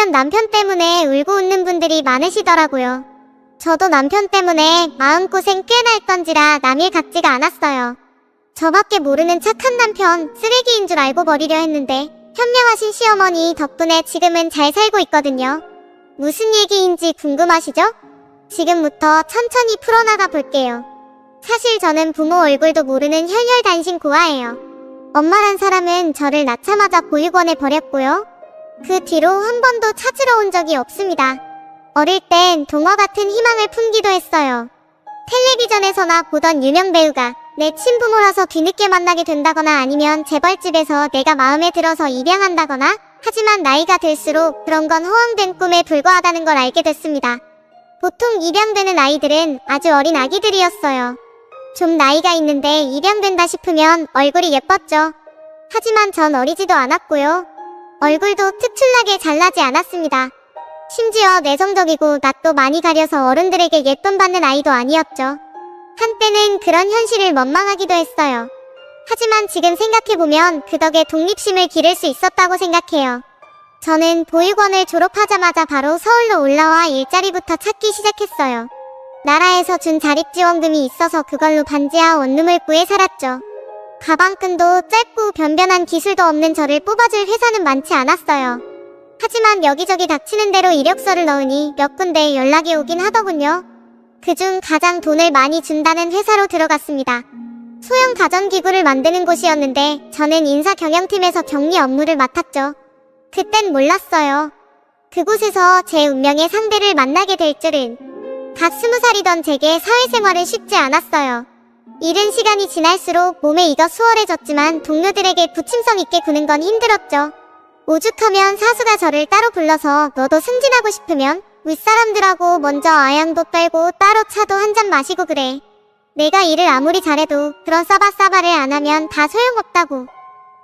주변 남편 때문에 울고 웃는 분들이 많으시더라고요. 저도 남편 때문에 마음고생 꽤나 했던지라 남일 같지가 않았어요. 저밖에 모르는 착한 남편, 쓰레기인 줄 알고 버리려 했는데 현명하신 시어머니 덕분에 지금은 잘 살고 있거든요. 무슨 얘기인지 궁금하시죠? 지금부터 천천히 풀어나가 볼게요. 사실 저는 부모 얼굴도 모르는 혈혈단신 고아예요. 엄마란 사람은 저를 낳자마자 보육원에 버렸고요. 그 뒤로 한 번도 찾으러 온 적이 없습니다. 어릴 땐 동화 같은 희망을 품기도 했어요. 텔레비전에서나 보던 유명 배우가 내 친부모라서 뒤늦게 만나게 된다거나 아니면 재벌집에서 내가 마음에 들어서 입양한다거나, 하지만 나이가 들수록 그런 건 허황된 꿈에 불과하다는 걸 알게 됐습니다. 보통 입양되는 아이들은 아주 어린 아기들이었어요. 좀 나이가 있는데 입양된다 싶으면 얼굴이 예뻤죠. 하지만 전 어리지도 않았고요. 얼굴도 특출나게 잘나지 않았습니다. 심지어 내성적이고 낯도 많이 가려서 어른들에게 예쁨 받는 아이도 아니었죠. 한때는 그런 현실을 원망하기도 했어요. 하지만 지금 생각해보면 그 덕에 독립심을 기를 수 있었다고 생각해요. 저는 보육원을 졸업하자마자 바로 서울로 올라와 일자리부터 찾기 시작했어요. 나라에서 준 자립지원금이 있어서 그걸로 반지하 원룸을 구해 살았죠. 가방끈도 짧고 변변한 기술도 없는 저를 뽑아줄 회사는 많지 않았어요. 하지만 여기저기 닥치는 대로 이력서를 넣으니 몇 군데 연락이 오긴 하더군요. 그중 가장 돈을 많이 준다는 회사로 들어갔습니다. 소형 가전기구를 만드는 곳이었는데 저는 인사경영팀에서 격리 업무를 맡았죠. 그땐 몰랐어요. 그곳에서 제 운명의 상대를 만나게 될 줄은. 갓 20살이던 제게 사회생활은 쉽지 않았어요. 이른 시간이 지날수록 몸에 익어 수월해졌지만 동료들에게 부침성 있게 구는 건 힘들었죠. 오죽하면 사수가 저를 따로 불러서 너도 승진하고 싶으면 윗사람들하고 먼저 아양도 떨고 따로 차도 한 잔 마시고 그래. 내가 일을 아무리 잘해도 그런 싸바싸바를 안 하면 다 소용없다고.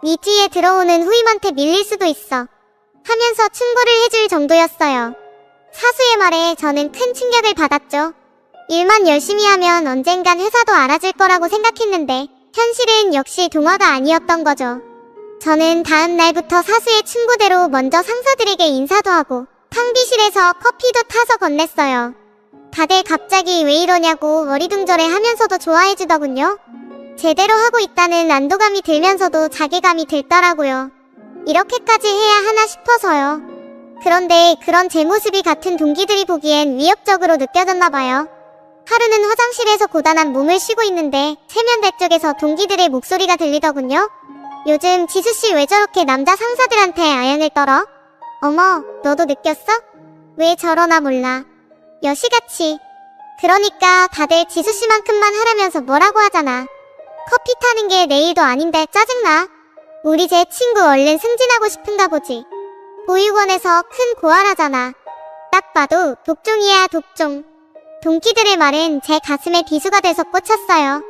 네 뒤에 들어오는 후임한테 밀릴 수도 있어. 하면서 충고를 해줄 정도였어요. 사수의 말에 저는 큰 충격을 받았죠. 일만 열심히 하면 언젠간 회사도 알아줄 거라고 생각했는데 현실은 역시 동화가 아니었던 거죠. 저는 다음 날부터 사수의 충고대로 먼저 상사들에게 인사도 하고 탕비실에서 커피도 타서 건넸어요. 다들 갑자기 왜 이러냐고 어리둥절해 하면서도 좋아해주더군요. 제대로 하고 있다는 안도감이 들면서도 자괴감이 들더라고요. 이렇게까지 해야 하나 싶어서요. 그런데 그런 제 모습이 같은 동기들이 보기엔 위협적으로 느껴졌나봐요. 하루는 화장실에서 고단한 몸을 쉬고 있는데 세면대 쪽에서 동기들의 목소리가 들리더군요. 요즘 지수씨 왜 저렇게 남자 상사들한테 아양을 떨어? 어머, 너도 느꼈어? 왜 저러나 몰라. 여시같이. 그러니까 다들 지수씨만큼만 하라면서 뭐라고 하잖아. 커피 타는 게 내 일도 아닌데 짜증나. 우리 제 친구 얼른 승진하고 싶은가 보지. 보육원에서 큰 고아라잖아. 딱 봐도 독종이야, 독종. 동기들의 말은 제 가슴에 비수가 돼서 꽂혔어요.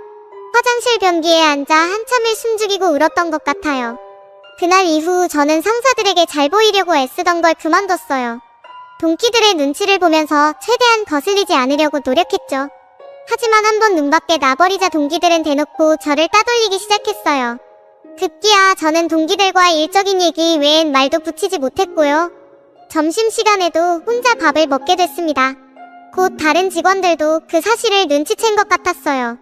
화장실 변기에 앉아 한참을 숨죽이고 울었던 것 같아요. 그날 이후 저는 상사들에게 잘 보이려고 애쓰던 걸 그만뒀어요. 동기들의 눈치를 보면서 최대한 거슬리지 않으려고 노력했죠. 하지만 한번 눈 밖에 나버리자 동기들은 대놓고 저를 따돌리기 시작했어요. 급기야 저는 동기들과 일적인 얘기 외엔 말도 붙이지 못했고요. 점심시간에도 혼자 밥을 먹게 됐습니다. 곧 다른 직원들도 그 사실을 눈치챈 것 같았어요.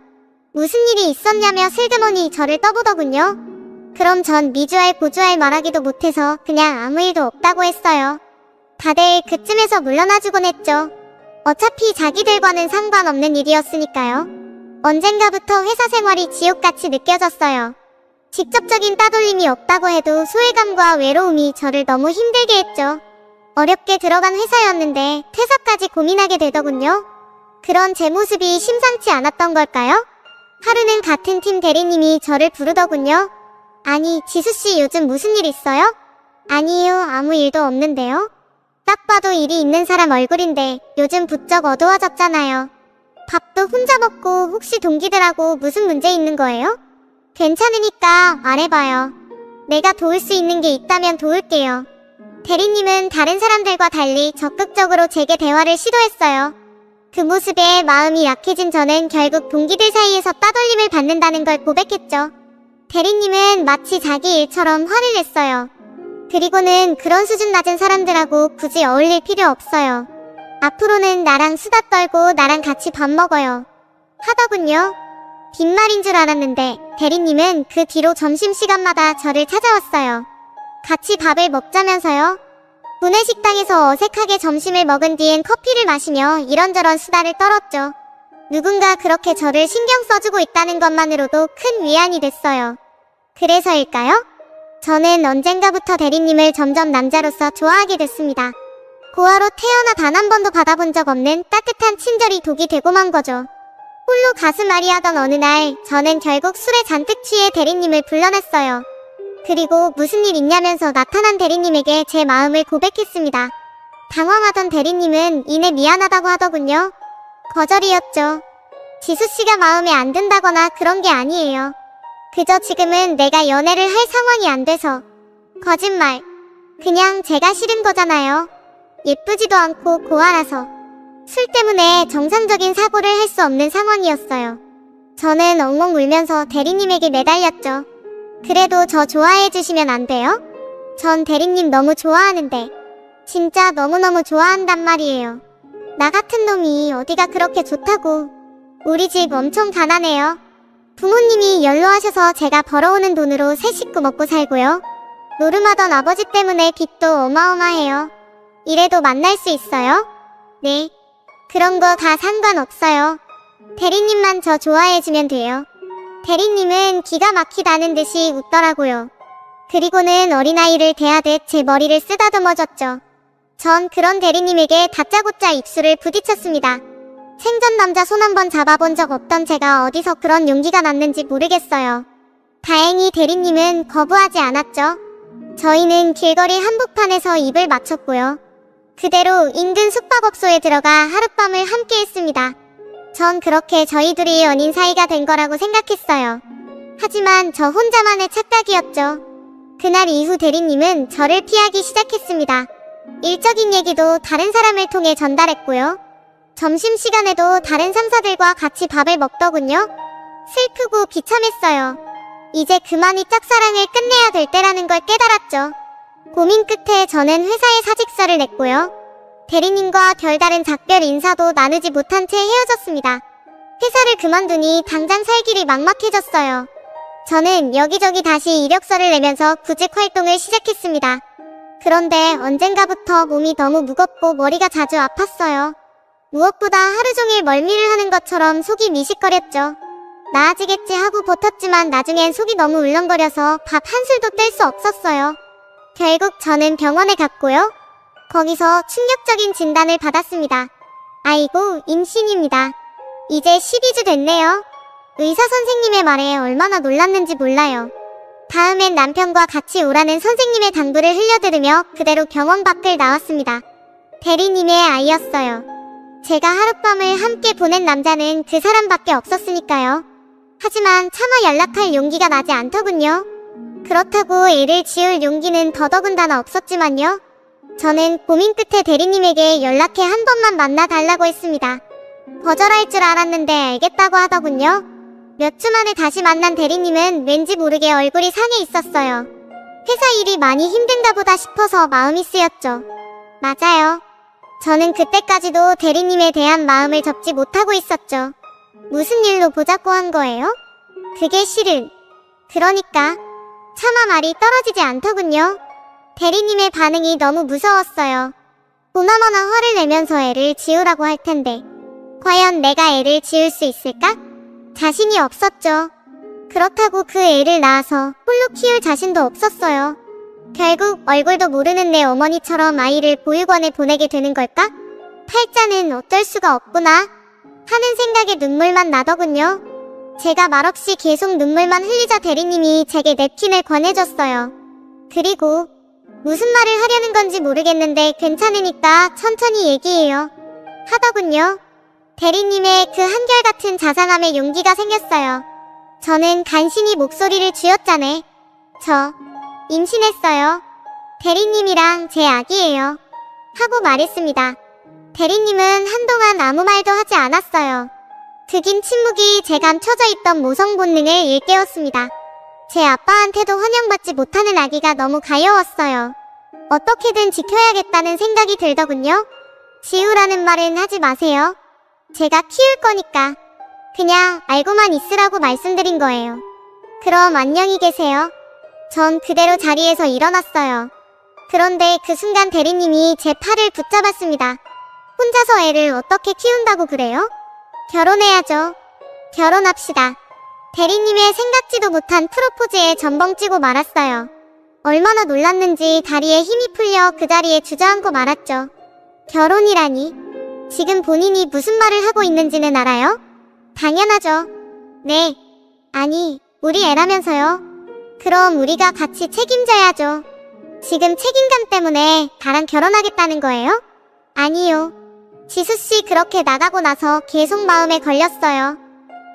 무슨 일이 있었냐며 슬그머니 저를 떠보더군요. 그럼 전 미주알 고주알 말하기도 못해서 그냥 아무 일도 없다고 했어요. 다들 그쯤에서 물러나주곤 했죠. 어차피 자기들과는 상관없는 일이었으니까요. 언젠가부터 회사 생활이 지옥같이 느껴졌어요. 직접적인 따돌림이 없다고 해도 소외감과 외로움이 저를 너무 힘들게 했죠. 어렵게 들어간 회사였는데 퇴사까지 고민하게 되더군요. 그런 제 모습이 심상치 않았던 걸까요? 하루는 같은 팀 대리님이 저를 부르더군요. 아니, 지수씨 요즘 무슨 일 있어요? 아니요, 아무 일도 없는데요. 딱 봐도 일이 있는 사람 얼굴인데 요즘 부쩍 어두워졌잖아요. 밥도 혼자 먹고 혹시 동기들하고 무슨 문제 있는 거예요? 괜찮으니까 말해봐요. 내가 도울 수 있는 게 있다면 도울게요. 대리님은 다른 사람들과 달리 적극적으로 제게 대화를 시도했어요. 그 모습에 마음이 약해진 저는 결국 동기들 사이에서 따돌림을 받는다는 걸 고백했죠. 대리님은 마치 자기 일처럼 화를 냈어요. 그리고는 그런 수준 낮은 사람들하고 굳이 어울릴 필요 없어요. 앞으로는 나랑 수다 떨고 나랑 같이 밥 먹어요. 하더군요. 빈말인 줄 알았는데 대리님은 그 뒤로 점심시간마다 저를 찾아왔어요. 같이 밥을 먹자면서요. 구내식당에서 어색하게 점심을 먹은 뒤엔 커피를 마시며 이런저런 수다를 떨었죠. 누군가 그렇게 저를 신경 써주고 있다는 것만으로도 큰 위안이 됐어요. 그래서일까요? 저는 언젠가부터 대리님을 점점 남자로서 좋아하게 됐습니다. 고아로 태어나 단 한 번도 받아본 적 없는 따뜻한 친절이 독이 되고 만 거죠. 홀로 가슴앓이 하던 어느 날 저는 결국 술에 잔뜩 취해 대리님을 불러냈어요. 그리고 무슨 일 있냐면서 나타난 대리님에게 제 마음을 고백했습니다. 당황하던 대리님은 이내 미안하다고 하더군요. 거절이었죠. 지수씨가 마음에 안 든다거나 그런 게 아니에요. 그저 지금은 내가 연애를 할 상황이 안 돼서. 거짓말. 그냥 제가 싫은 거잖아요. 예쁘지도 않고 고아라서. 술 때문에 정상적인 사고를 할 수 없는 상황이었어요. 저는 엉엉 울면서 대리님에게 매달렸죠. 그래도 저 좋아해 주시면 안 돼요? 전 대리님 너무 좋아하는데. 진짜 너무너무 좋아한단 말이에요. 나 같은 놈이 어디가 그렇게 좋다고. 우리 집 엄청 가난해요. 부모님이 연로하셔서 제가 벌어오는 돈으로 세 식구 먹고 살고요. 노름하던 아버지 때문에 빚도 어마어마해요. 이래도 만날 수 있어요? 네. 그런 거 다 상관없어요. 대리님만 저 좋아해주면 돼요. 대리님은 기가 막히다는 듯이 웃더라고요. 그리고는 어린아이를 대하듯 제 머리를 쓰다듬어줬죠. 전 그런 대리님에게 다짜고짜 입술을 부딪혔습니다. 생전 남자 손 한번 잡아본 적 없던 제가 어디서 그런 용기가 났는지 모르겠어요. 다행히 대리님은 거부하지 않았죠. 저희는 길거리 한복판에서 입을 맞췄고요. 그대로 인근 숙박업소에 들어가 하룻밤을 함께 했습니다. 전 그렇게 저희 둘이 연인 사이가 된 거라고 생각했어요. 하지만 저 혼자만의 착각이었죠. 그날 이후 대리님은 저를 피하기 시작했습니다. 일적인 얘기도 다른 사람을 통해 전달했고요. 점심시간에도 다른 상사들과 같이 밥을 먹더군요. 슬프고 비참했어요. 이제 그만 이 짝사랑을 끝내야 될 때라는 걸 깨달았죠. 고민 끝에 저는 회사에 사직서를 냈고요. 대리님과 별다른 작별 인사도 나누지 못한 채 헤어졌습니다. 회사를 그만두니 당장 살 길이 막막해졌어요. 저는 여기저기 다시 이력서를 내면서 구직 활동을 시작했습니다. 그런데 언젠가부터 몸이 너무 무겁고 머리가 자주 아팠어요. 무엇보다 하루 종일 멀미를 하는 것처럼 속이 미식거렸죠. 나아지겠지 하고 버텼지만 나중엔 속이 너무 울렁거려서 밥 한 술도 뗄 수 없었어요. 결국 저는 병원에 갔고요. 거기서 충격적인 진단을 받았습니다. 아이고, 임신입니다. 이제 12주 됐네요. 의사 선생님의 말에 얼마나 놀랐는지 몰라요. 다음엔 남편과 같이 오라는 선생님의 당부를 흘려들으며 그대로 병원 밖을 나왔습니다. 대리님의 아이였어요. 제가 하룻밤을 함께 보낸 남자는 그 사람밖에 없었으니까요. 하지만 차마 연락할 용기가 나지 않더군요. 그렇다고 애를 지울 용기는 더더군다나 없었지만요. 저는 고민 끝에 대리님에게 연락해 한 번만 만나달라고 했습니다. 거절할 줄 알았는데 알겠다고 하더군요. 몇 주 만에 다시 만난 대리님은 왠지 모르게 얼굴이 상해 있었어요. 회사 일이 많이 힘든가 보다 싶어서 마음이 쓰였죠. 맞아요. 저는 그때까지도 대리님에 대한 마음을 접지 못하고 있었죠. 무슨 일로 보자고 한 거예요? 그게 실은. 그러니까 차마 말이 떨어지지 않더군요. 대리님의 반응이 너무 무서웠어요. 보나마나 화를 내면서 애를 지우라고 할 텐데 과연 내가 애를 지울 수 있을까? 자신이 없었죠. 그렇다고 그 애를 낳아서 홀로 키울 자신도 없었어요. 결국 얼굴도 모르는 내 어머니처럼 아이를 보육원에 보내게 되는 걸까? 팔자는 어쩔 수가 없구나 하는 생각에 눈물만 나더군요. 제가 말없이 계속 눈물만 흘리자 대리님이 제게 냅킨을 권해줬어요. 그리고 무슨 말을 하려는 건지 모르겠는데 괜찮으니까 천천히 얘기해요 하더군요. 대리님의 그 한결같은 자상함에 용기가 생겼어요. 저는 간신히 목소리를 쥐었자네. 저 임신했어요. 대리님이랑 제 아기예요 하고 말했습니다. 대리님은 한동안 아무 말도 하지 않았어요. 그 긴 침묵이 제 감춰져 있던 모성 본능을 일깨웠습니다. 제 아빠한테도 환영받지 못하는 아기가 너무 가여웠어요. 어떻게든 지켜야겠다는 생각이 들더군요. 지우라는 말은 하지 마세요. 제가 키울 거니까. 그냥 알고만 있으라고 말씀드린 거예요. 그럼 안녕히 계세요. 전 그대로 자리에서 일어났어요. 그런데 그 순간 대리님이 제 팔을 붙잡았습니다. 혼자서 애를 어떻게 키운다고 그래요? 결혼해야죠. 결혼합시다. 대리님의 생각지도 못한 프로포즈에 전벙 찌고 말았어요. 얼마나 놀랐는지 다리에 힘이 풀려 그 자리에 주저앉고 말았죠. 결혼이라니. 지금 본인이 무슨 말을 하고 있는지는 알아요? 당연하죠. 네. 아니, 우리 애라면서요. 그럼 우리가 같이 책임져야죠. 지금 책임감 때문에 나랑 결혼하겠다는 거예요? 아니요. 지수씨 그렇게 나가고 나서 계속 마음에 걸렸어요.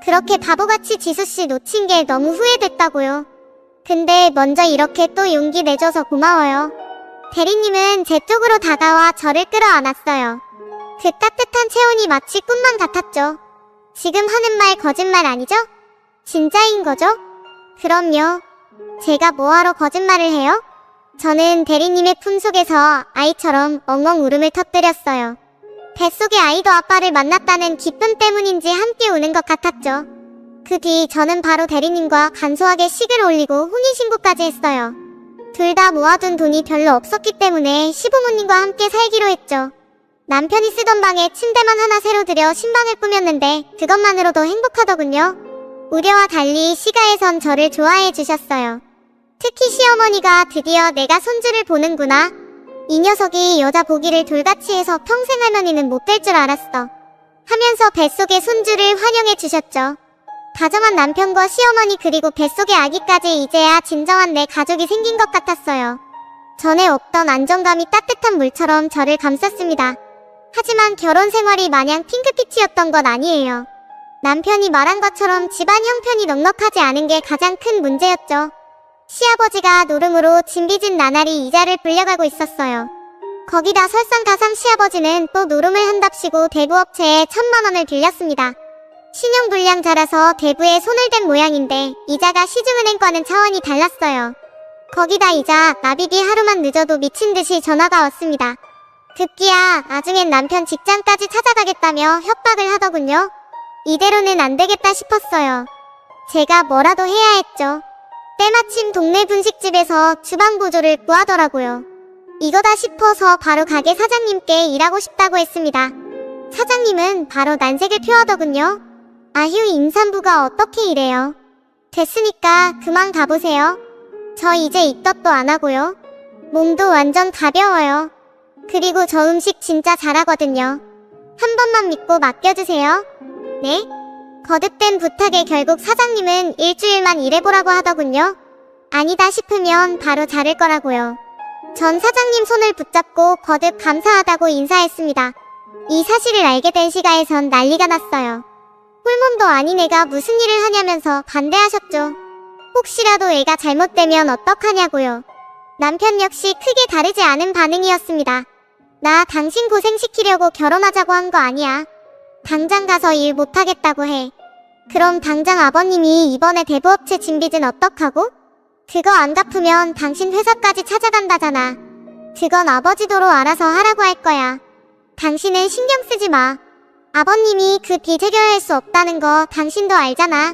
그렇게 바보같이 지수씨 놓친 게 너무 후회됐다고요. 근데 먼저 이렇게 또 용기 내줘서 고마워요. 대리님은 제 쪽으로 다가와 저를 끌어안았어요. 그 따뜻한 체온이 마치 꿈만 같았죠. 지금 하는 말 거짓말 아니죠? 진짜인 거죠? 그럼요. 제가 뭐하러 거짓말을 해요? 저는 대리님의 품속에서 아이처럼 엉엉 울음을 터뜨렸어요. 뱃속의 아이도 아빠를 만났다는 기쁨 때문인지 함께 우는 것 같았죠. 그 뒤 저는 바로 대리님과 간소하게 식을 올리고 혼인신고까지 했어요. 둘 다 모아둔 돈이 별로 없었기 때문에 시부모님과 함께 살기로 했죠. 남편이 쓰던 방에 침대만 하나 새로 들여 신방을 꾸몄는데 그것만으로도 행복하더군요. 우려와 달리 시가에선 저를 좋아해 주셨어요. 특히 시어머니가 드디어 내가 손주를 보는구나. 이 녀석이 여자 보기를 돌같이 해서 평생 할머니는 못 될 줄 알았어. 하면서 뱃속의 손주를 환영해 주셨죠. 다정한 남편과 시어머니 그리고 뱃속의 아기까지 이제야 진정한 내 가족이 생긴 것 같았어요. 전에 없던 안정감이 따뜻한 물처럼 저를 감쌌습니다. 하지만 결혼 생활이 마냥 핑크빛이었던 건 아니에요. 남편이 말한 것처럼 집안 형편이 넉넉하지 않은 게 가장 큰 문제였죠. 시아버지가 노름으로 짐 빚은 나날이 이자를 불려가고 있었어요. 거기다 설상가상 시아버지는 또 노름을 한답시고 대부업체에 1,000만 원을 빌렸습니다. 신용불량자라서 대부에 손을 댄 모양인데 이자가 시중은행과는 차원이 달랐어요. 거기다 이자 납입이 하루만 늦어도 미친듯이 전화가 왔습니다. 급기야 나중엔 남편 직장까지 찾아가겠다며 협박을 하더군요. 이대로는 안 되겠다 싶었어요. 제가 뭐라도 해야 했죠. 때마침 동네 분식집에서 주방 보조를 구하더라고요. 이거다 싶어서 바로 가게 사장님께 일하고 싶다고 했습니다. 사장님은 바로 난색을 표하더군요. 아휴 임산부가 어떻게 이래요. 됐으니까 그만 가보세요. 저 이제 입덧도 안 하고요. 몸도 완전 가벼워요. 그리고 저 음식 진짜 잘하거든요. 한 번만 믿고 맡겨주세요. 네? 거듭된 부탁에 결국 사장님은 일주일만 일해보라고 하더군요. 아니다 싶으면 바로 자를 거라고요. 전 사장님 손을 붙잡고 거듭 감사하다고 인사했습니다. 이 사실을 알게 된 시가에선 난리가 났어요. 홀몸도 아닌 애가 무슨 일을 하냐면서 반대하셨죠. 혹시라도 애가 잘못되면 어떡하냐고요. 남편 역시 크게 다르지 않은 반응이었습니다. 나 당신 고생시키려고 결혼하자고 한 거 아니야. 당장 가서 일 못하겠다고 해. 그럼 당장 아버님이 이번에 대부업체 짐 빚은 어떡하고? 그거 안 갚으면 당신 회사까지 찾아간다잖아. 그건 아버지 도로 알아서 하라고 할 거야. 당신은 신경 쓰지 마. 아버님이 그 빚 해결할 수 없다는 거 당신도 알잖아.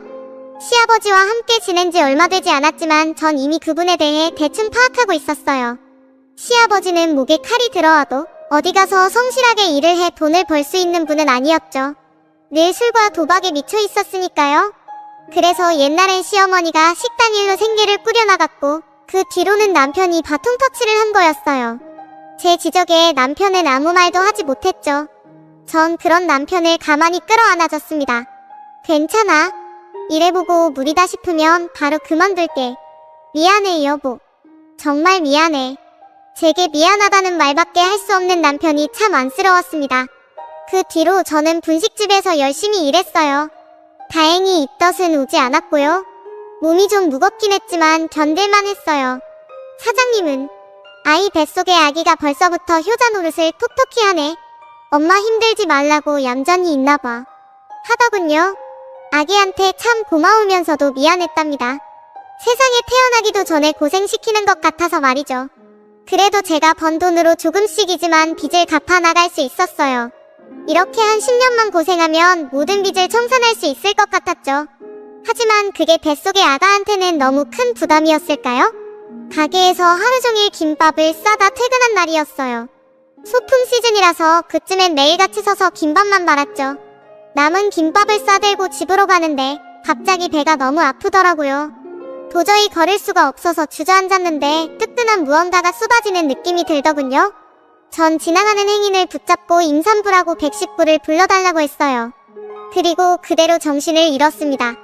시아버지와 함께 지낸 지 얼마 되지 않았지만 전 이미 그분에 대해 대충 파악하고 있었어요. 시아버지는 목에 칼이 들어와도 어디 가서 성실하게 일을 해 돈을 벌 수 있는 분은 아니었죠. 늘 술과 도박에 미쳐 있었으니까요. 그래서 옛날엔 시어머니가 식당 일로 생계를 꾸려나갔고 그 뒤로는 남편이 바통 터치를 한 거였어요. 제 지적에 남편은 아무 말도 하지 못했죠. 전 그런 남편을 가만히 끌어안아줬습니다. 괜찮아. 이래보고 무리다 싶으면 바로 그만둘게. 미안해 여보. 정말 미안해. 제게 미안하다는 말밖에 할 수 없는 남편이 참 안쓰러웠습니다. 그 뒤로 저는 분식집에서 열심히 일했어요. 다행히 입덧은 오지 않았고요. 몸이 좀 무겁긴 했지만 견딜만 했어요. 사장님은 아이 뱃속의 아기가 벌써부터 효자 노릇을 톡톡히 하네. 엄마 힘들지 말라고 얌전히 있나봐. 하더군요. 아기한테 참 고마우면서도 미안했답니다. 세상에 태어나기도 전에 고생시키는 것 같아서 말이죠. 그래도 제가 번 돈으로 조금씩이지만 빚을 갚아 나갈 수 있었어요. 이렇게 한 10년만 고생하면 모든 빚을 청산할 수 있을 것 같았죠. 하지만 그게 뱃속의 아가한테는 너무 큰 부담이었을까요? 가게에서 하루 종일 김밥을 싸다 퇴근한 날이었어요. 소풍 시즌이라서 그쯤엔 매일같이 서서 김밥만 말았죠. 남은 김밥을 싸들고 집으로 가는데 갑자기 배가 너무 아프더라고요. 도저히 걸을 수가 없어서 주저앉았는데 뜨끈한 무언가가 쏟아지는 느낌이 들더군요. 전 지나가는 행인을 붙잡고 임산부라고 110부를 불러달라고 했어요. 그리고 그대로 정신을 잃었습니다.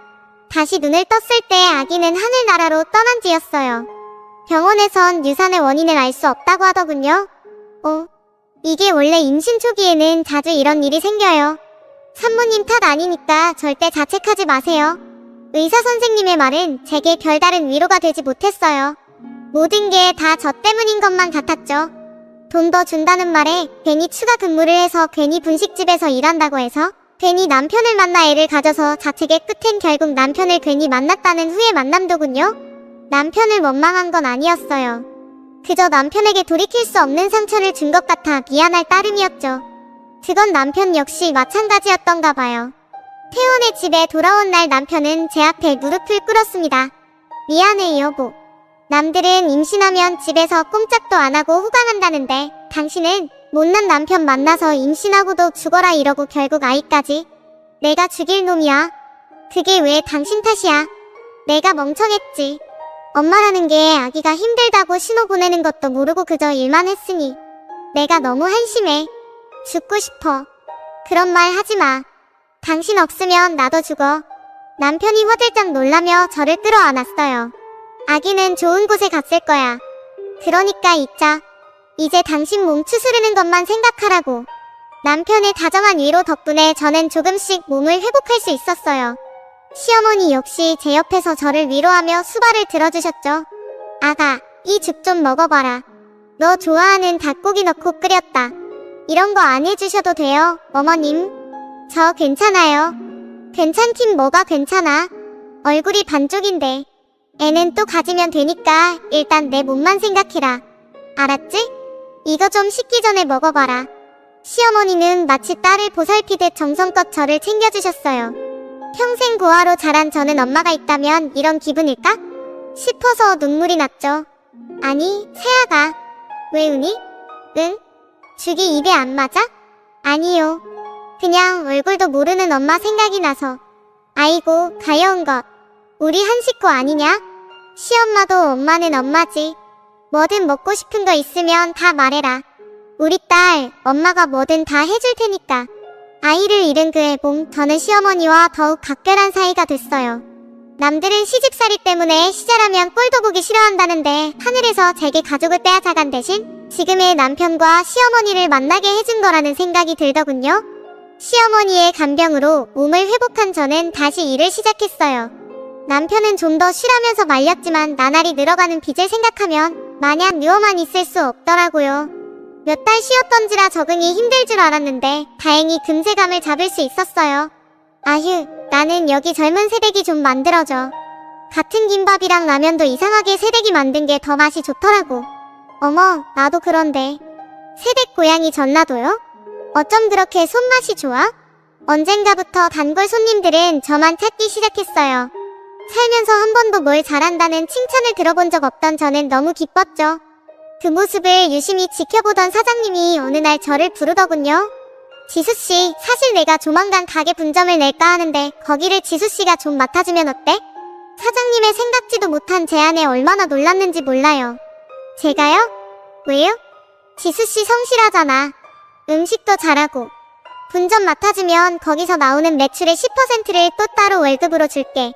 다시 눈을 떴을 때 아기는 하늘나라로 떠난 뒤였어요. 병원에선 유산의 원인을 알 수 없다고 하더군요. 이게 원래 임신 초기에는 자주 이런 일이 생겨요. 산모님 탓 아니니까 절대 자책하지 마세요. 의사 선생님의 말은 제게 별다른 위로가 되지 못했어요. 모든 게 다 저 때문인 것만 같았죠. 돈 더 준다는 말에 괜히 추가 근무를 해서 괜히 분식집에서 일한다고 해서 괜히 남편을 만나 애를 가져서 자책의 끝엔 결국 남편을 괜히 만났다는 후회 만남도군요. 남편을 원망한 건 아니었어요. 그저 남편에게 돌이킬 수 없는 상처를 준 것 같아 미안할 따름이었죠. 그건 남편 역시 마찬가지였던가 봐요. 퇴원해 집에 돌아온 날 남편은 제 앞에 무릎을 꿇었습니다. 미안해 여보. 남들은 임신하면 집에서 꼼짝도 안 하고 후강한다는데 당신은 못난 남편 만나서 임신하고도 죽어라 이러고 결국 아이까지. 내가 죽일 놈이야. 그게 왜 당신 탓이야. 내가 멍청했지. 엄마라는 게 아기가 힘들다고 신호 보내는 것도 모르고 그저 일만 했으니 내가 너무 한심해. 죽고 싶어. 그런 말 하지마. 당신 없으면 나도 죽어. 남편이 화들짝 놀라며 저를 끌어안았어요. 아기는 좋은 곳에 갔을 거야. 그러니까 잊자. 이제 당신 몸 추스르는 것만 생각하라고. 남편의 다정한 위로 덕분에 저는 조금씩 몸을 회복할 수 있었어요. 시어머니 역시 제 옆에서 저를 위로하며 수발을 들어주셨죠. 아가, 이 죽 좀 먹어봐라. 너 좋아하는 닭고기 넣고 끓였다. 이런 거 안 해주셔도 돼요, 어머님. 저 괜찮아요. 괜찮긴 뭐가 괜찮아. 얼굴이 반쪽인데. 애는 또 가지면 되니까 일단 내 몸만 생각해라. 알았지? 이거 좀 식기 전에 먹어봐라. 시어머니는 마치 딸을 보살피듯 정성껏 저를 챙겨주셨어요. 평생 고아로 자란 저는 엄마가 있다면 이런 기분일까? 싶어서 눈물이 났죠. 아니, 새아가. 왜 우니? 응? 죽이 입에 안 맞아? 아니요. 그냥 얼굴도 모르는 엄마 생각이 나서. 아이고, 가여운 것. 우리 한 식구 아니냐? 시엄마도 엄마는 엄마지. 뭐든 먹고 싶은 거 있으면 다 말해라. 우리 딸, 엄마가 뭐든 다 해줄 테니까. 아이를 잃은 그의 몸, 저는 시어머니와 더욱 각별한 사이가 됐어요. 남들은 시집살이 때문에 시절하면 꼴도 보기 싫어한다는데 하늘에서 제게 가족을 빼앗아간 대신 지금의 남편과 시어머니를 만나게 해준 거라는 생각이 들더군요. 시어머니의 간병으로 몸을 회복한 저는 다시 일을 시작했어요. 남편은 좀 더 쉬라면서 말렸지만 나날이 늘어가는 빚을 생각하면 마냥 누워만 있을 수 없더라고요. 몇 달 쉬었던지라 적응이 힘들 줄 알았는데 다행히 금세감을 잡을 수 있었어요. 아휴, 나는 여기 젊은 새댁이 좀 만들어줘. 같은 김밥이랑 라면도 이상하게 새댁이 만든 게 더 맛이 좋더라고. 어머, 나도 그런데. 새댁 고향이 전라도요? 어쩜 그렇게 손맛이 좋아? 언젠가부터 단골 손님들은 저만 찾기 시작했어요. 살면서 한 번도 뭘 잘한다는 칭찬을 들어본 적 없던 저는 너무 기뻤죠. 그 모습을 유심히 지켜보던 사장님이 어느 날 저를 부르더군요. 지수씨, 사실 내가 조만간 가게 분점을 낼까 하는데 거기를 지수씨가 좀 맡아주면 어때? 사장님의 생각지도 못한 제안에 얼마나 놀랐는지 몰라요. 제가요? 왜요? 지수씨 성실하잖아. 음식도 잘하고. 분점 맡아주면 거기서 나오는 매출의 10%를 또 따로 월급으로 줄게.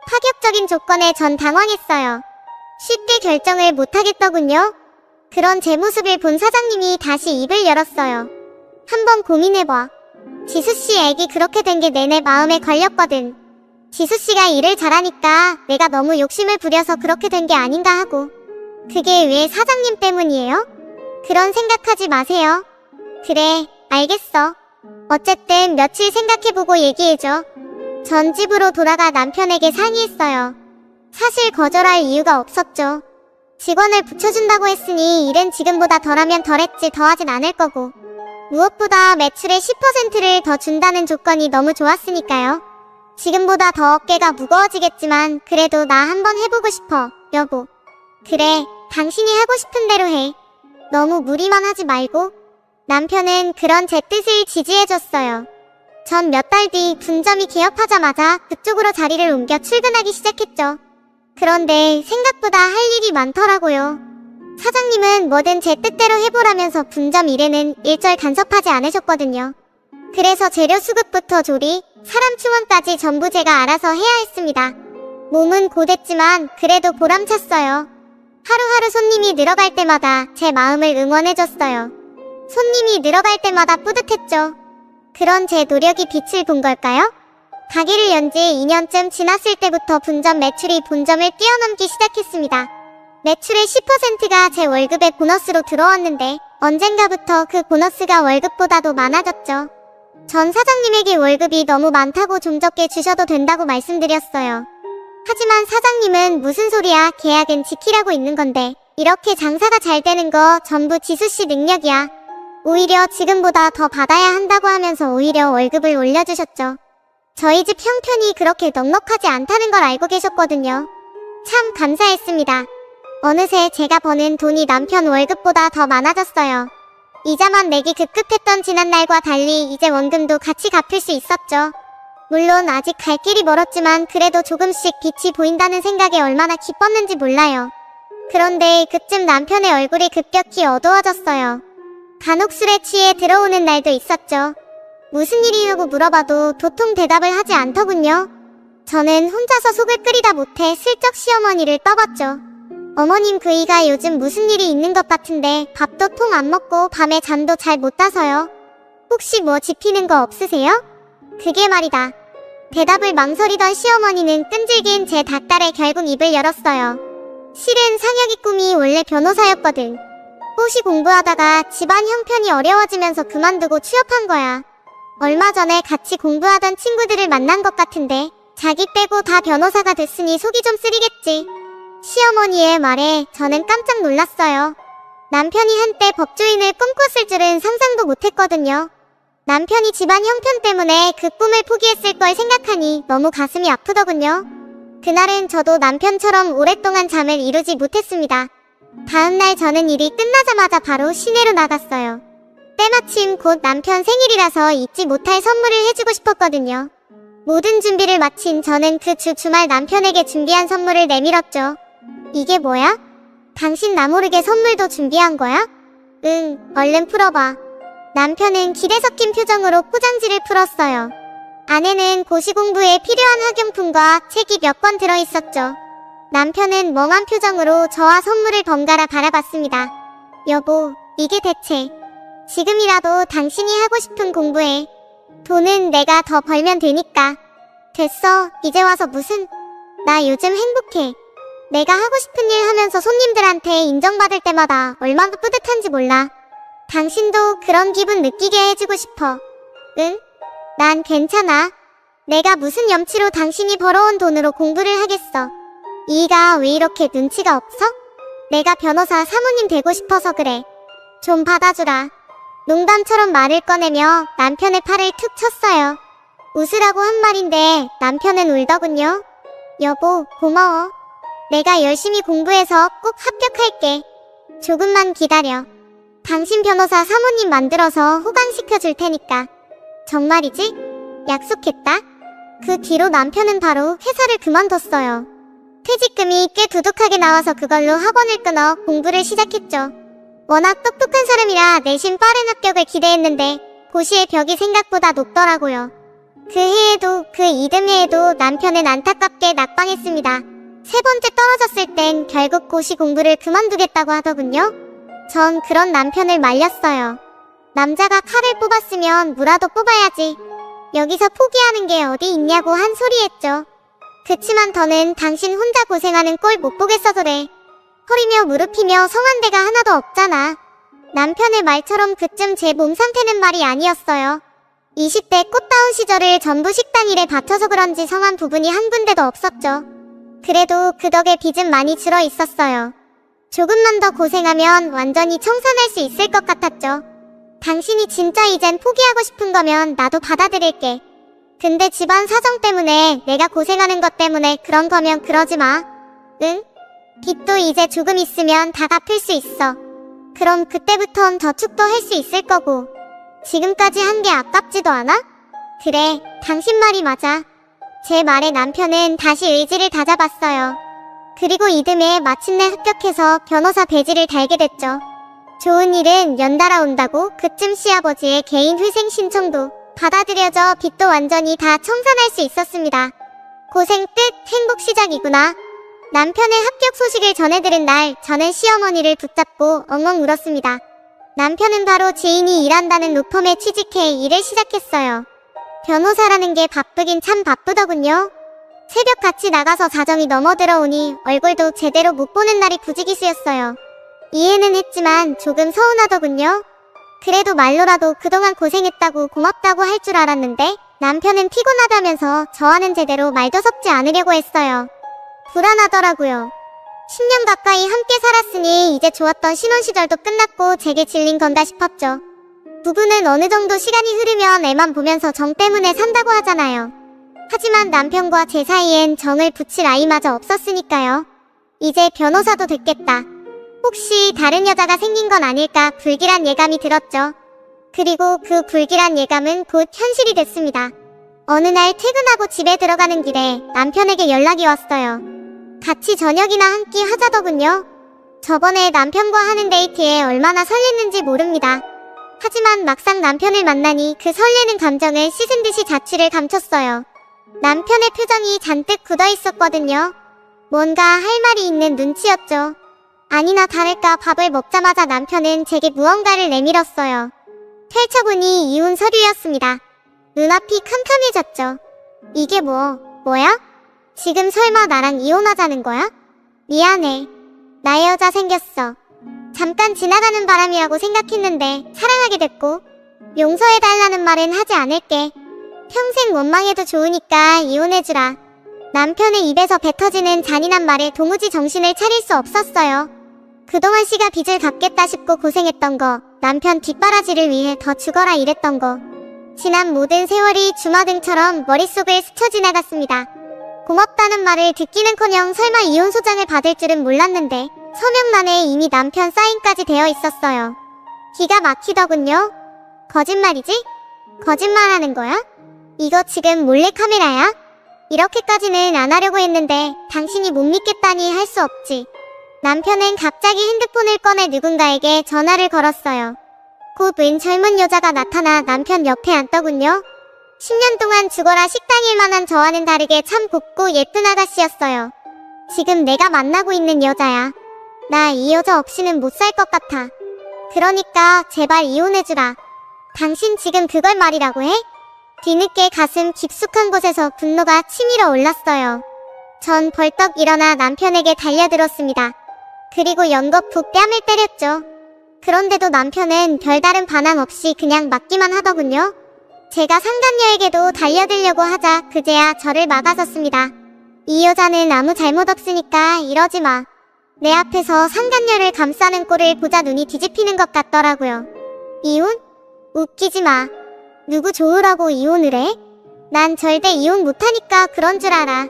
파격적인 조건에 전 당황했어요. 쉽게 결정을 못하겠더군요. 그런 제 모습을 본 사장님이 다시 입을 열었어요. 한번 고민해봐. 지수씨 애기 그렇게 된 게 내내 마음에 걸렸거든. 지수씨가 일을 잘하니까 내가 너무 욕심을 부려서 그렇게 된 게 아닌가 하고. 그게 왜 사장님 때문이에요? 그런 생각하지 마세요. 그래, 알겠어. 어쨌든 며칠 생각해보고 얘기해줘. 전 집으로 돌아가 남편에게 상의했어요. 사실 거절할 이유가 없었죠. 직원을 붙여준다고 했으니 일은 지금보다 덜하면 덜했지 더하진 않을 거고. 무엇보다 매출의 10%를 더 준다는 조건이 너무 좋았으니까요. 지금보다 더 어깨가 무거워지겠지만 그래도 나 한번 해보고 싶어, 여보. 그래, 당신이 하고 싶은 대로 해. 너무 무리만 하지 말고. 남편은 그런 제 뜻을 지지해줬어요. 전 몇 달 뒤 분점이 개업하자마자 그쪽으로 자리를 옮겨 출근하기 시작했죠. 그런데 생각보다 할 일이 많더라고요. 사장님은 뭐든 제 뜻대로 해보라면서 분점 일에는 일절 간섭하지 않으셨거든요. 그래서 재료 수급부터 조리, 사람 충원까지 전부 제가 알아서 해야 했습니다. 몸은 고됐지만 그래도 보람찼어요. 하루하루 손님이 늘어갈 때마다 제 마음을 응원해줬어요. 손님이 늘어갈 때마다 뿌듯했죠. 그런 제 노력이 빛을 본 걸까요? 가게를 연 지 2년쯤 지났을 때부터 분점 매출이 본점을 뛰어넘기 시작했습니다. 매출의 10%가 제 월급에 보너스로 들어왔는데 언젠가부터 그 보너스가 월급보다도 많아졌죠. 전 사장님에게 월급이 너무 많다고 좀 적게 주셔도 된다고 말씀드렸어요. 하지만 사장님은 무슨 소리야, 계약은 지키라고 있는 건데 이렇게 장사가 잘 되는 거 전부 지수씨 능력이야. 오히려 지금보다 더 받아야 한다고 하면서 오히려 월급을 올려주셨죠. 저희 집 형편이 그렇게 넉넉하지 않다는 걸 알고 계셨거든요. 참 감사했습니다. 어느새 제가 버는 돈이 남편 월급보다 더 많아졌어요. 이자만 내기 급급했던 지난날과 달리 이제 원금도 같이 갚을 수 있었죠. 물론 아직 갈 길이 멀었지만 그래도 조금씩 빛이 보인다는 생각에 얼마나 기뻤는지 몰라요. 그런데 그쯤 남편의 얼굴이 급격히 어두워졌어요. 간혹 술에 취해 들어오는 날도 있었죠. 무슨 일이냐고 물어봐도 도통 대답을 하지 않더군요. 저는 혼자서 속을 끓이다 못해 슬쩍 시어머니를 떠봤죠. 어머님 그이가 요즘 무슨 일이 있는 것 같은데 밥도 통 안 먹고 밤에 잠도 잘 못 자서요. 혹시 뭐 짚히는 거 없으세요? 그게 말이다. 대답을 망설이던 시어머니는 끈질긴 제 닭달에 결국 입을 열었어요. 실은 상혁이 꿈이 원래 변호사였거든. 호시 공부하다가 집안 형편이 어려워지면서 그만두고 취업한 거야. 얼마 전에 같이 공부하던 친구들을 만난 것 같은데 자기 빼고 다 변호사가 됐으니 속이 좀 쓰리겠지. 시어머니의 말에 저는 깜짝 놀랐어요. 남편이 한때 법조인을 꿈꿨을 줄은 상상도 못했거든요. 남편이 집안 형편 때문에 그 꿈을 포기했을 걸 생각하니 너무 가슴이 아프더군요. 그날은 저도 남편처럼 오랫동안 잠을 이루지 못했습니다. 다음날 저는 일이 끝나자마자 바로 시내로 나갔어요. 때마침 곧 남편 생일이라서 잊지 못할 선물을 해주고 싶었거든요. 모든 준비를 마친 저는 그 주말 남편에게 준비한 선물을 내밀었죠. 이게 뭐야? 당신 나 모르게 선물도 준비한 거야? 응, 얼른 풀어봐. 남편은 기대 섞인 표정으로 포장지를 풀었어요. 안에는 고시공부에 필요한 학용품과 책이 몇 권 들어있었죠. 남편은 멍한 표정으로 저와 선물을 번갈아 바라봤습니다. 여보, 이게 대체. 지금이라도 당신이 하고 싶은 공부해. 돈은 내가 더 벌면 되니까. 됐어, 이제 와서 무슨. 나 요즘 행복해. 내가 하고 싶은 일 하면서 손님들한테 인정받을 때마다 얼마나 뿌듯한지 몰라. 당신도 그런 기분 느끼게 해주고 싶어. 응? 난 괜찮아. 내가 무슨 염치로 당신이 벌어온 돈으로 공부를 하겠어. 이가 왜 이렇게 눈치가 없어? 내가 변호사 사모님 되고 싶어서 그래. 좀 받아주라. 농담처럼 말을 꺼내며 남편의 팔을 툭 쳤어요. 웃으라고 한 말인데 남편은 울더군요. 여보, 고마워. 내가 열심히 공부해서 꼭 합격할게. 조금만 기다려. 당신 변호사 사모님 만들어서 호강시켜 줄 테니까. 정말이지? 약속했다? 그 뒤로 남편은 바로 회사를 그만뒀어요. 퇴직금이 꽤 두둑하게 나와서 그걸로 학원을 끊어 공부를 시작했죠. 워낙 똑똑한 사람이라 내신 빠른 합격을 기대했는데 고시의 벽이 생각보다 높더라고요. 그 해에도 그 이듬해에도 남편은 안타깝게 낙방했습니다. 세 번째 떨어졌을 땐 결국 고시 공부를 그만두겠다고 하더군요. 전 그런 남편을 말렸어요. 남자가 칼을 뽑았으면 무라도 뽑아야지. 여기서 포기하는 게 어디 있냐고 한 소리했죠. 그치만 더는 당신 혼자 고생하는 꼴 못 보겠어서 그래. 허리며 무릎이며 성한 데가 하나도 없잖아. 남편의 말처럼 그쯤 제 몸 상태는 말이 아니었어요. 20대 꽃다운 시절을 전부 식당 일에 바쳐서 그런지 성한 부분이 한 군데도 없었죠. 그래도 그 덕에 빚은 많이 줄어 있었어요. 조금만 더 고생하면 완전히 청산할 수 있을 것 같았죠. 당신이 진짜 이젠 포기하고 싶은 거면 나도 받아들일게. 근데 집안 사정 때문에 내가 고생하는 것 때문에 그런 거면 그러지 마. 응? 빚도 이제 조금 있으면 다 갚을 수 있어. 그럼 그때부턴 저축도 할 수 있을 거고. 지금까지 한 게 아깝지도 않아? 그래, 당신 말이 맞아. 제 말에 남편은 다시 의지를 다잡았어요. 그리고 이듬해 마침내 합격해서 변호사 배지를 달게 됐죠. 좋은 일은 연달아 온다고 그쯤 시아버지의 개인 회생 신청도 받아들여져 빚도 완전히 다 청산할 수 있었습니다. 고생 끝, 행복 시작이구나. 남편의 합격 소식을 전해들은 날 저는 시어머니를 붙잡고 엉엉 울었습니다. 남편은 바로 지인이 일한다는 로펌에 취직해 일을 시작했어요. 변호사라는 게 바쁘긴 참 바쁘더군요. 새벽 같이 나가서 자정이 넘어 들어오니 얼굴도 제대로 못 보는 날이 부지기수였어요. 이해는 했지만 조금 서운하더군요. 그래도 말로라도 그동안 고생했다고 고맙다고 할 줄 알았는데 남편은 피곤하다면서 저와는 제대로 말도 섞지 않으려고 했어요. 불안하더라고요. 10년 가까이 함께 살았으니 이제 좋았던 신혼시절도 끝났고 제게 질린 건가 싶었죠. 부부는 어느 정도 시간이 흐르면 애만 보면서 정 때문에 산다고 하잖아요. 하지만 남편과 제 사이엔 정을 붙일 아이마저 없었으니까요. 이제 변호사도 됐겠다. 혹시 다른 여자가 생긴 건 아닐까 불길한 예감이 들었죠. 그리고 그 불길한 예감은 곧 현실이 됐습니다. 어느 날 퇴근하고 집에 들어가는 길에 남편에게 연락이 왔어요. 같이 저녁이나 한 끼 하자더군요. 저번에 남편과 하는 데이트에 얼마나 설렜는지 모릅니다. 하지만 막상 남편을 만나니 그 설레는 감정을 씻은 듯이 자취를 감췄어요. 남편의 표정이 잔뜩 굳어 있었거든요. 뭔가 할 말이 있는 눈치였죠. 아니나 다를까 밥을 먹자마자 남편은 제게 무언가를 내밀었어요. 펼쳐보니 이혼 서류였습니다. 눈앞이 캄캄해졌죠. 이게 뭐야? 지금 설마 나랑 이혼하자는 거야? 미안해. 나 여자 생겼어. 잠깐 지나가는 바람이라고 생각했는데 사랑하게 됐고 용서해달라는 말은 하지 않을게. 평생 원망해도 좋으니까 이혼해주라. 남편의 입에서 뱉어지는 잔인한 말에 도무지 정신을 차릴 수 없었어요. 그동안 씨가 빚을 갚겠다 싶고 고생했던 거, 남편 뒷바라지를 위해 더 죽어라 이랬던 거, 지난 모든 세월이 주마등처럼 머릿속을 스쳐 지나갔습니다. 고맙다는 말을 듣기는커녕 설마 이혼 소장을 받을 줄은 몰랐는데 서명란에 이미 남편 사인까지 되어 있었어요. 기가 막히더군요. 거짓말이지? 거짓말하는 거야? 이거 지금 몰래카메라야? 이렇게까지는 안 하려고 했는데 당신이 못 믿겠다니 할 수 없지. 남편은 갑자기 핸드폰을 꺼내 누군가에게 전화를 걸었어요. 곧 웬 젊은 여자가 나타나 남편 옆에 앉더군요. 10년 동안 죽어라 식당일 만한 저와는 다르게 참 곱고 예쁜 아가씨였어요. 지금 내가 만나고 있는 여자야. 나 이 여자 없이는 못 살 것 같아. 그러니까 제발 이혼해주라. 당신 지금 그걸 말이라고 해? 뒤늦게 가슴 깊숙한 곳에서 분노가 치밀어 올랐어요. 전 벌떡 일어나 남편에게 달려들었습니다. 그리고 연거푸 뺨을 때렸죠. 그런데도 남편은 별다른 반항 없이 그냥 맞기만 하더군요. 제가 상간녀에게도 달려들려고 하자 그제야 저를 막아섰습니다. 이 여자는 아무 잘못 없으니까 이러지 마. 내 앞에서 상간녀를 감싸는 꼴을 보자 눈이 뒤집히는 것 같더라고요. 이혼? 웃기지 마. 누구 좋으라고 이혼을 해? 난 절대 이혼 못하니까 그런 줄 알아.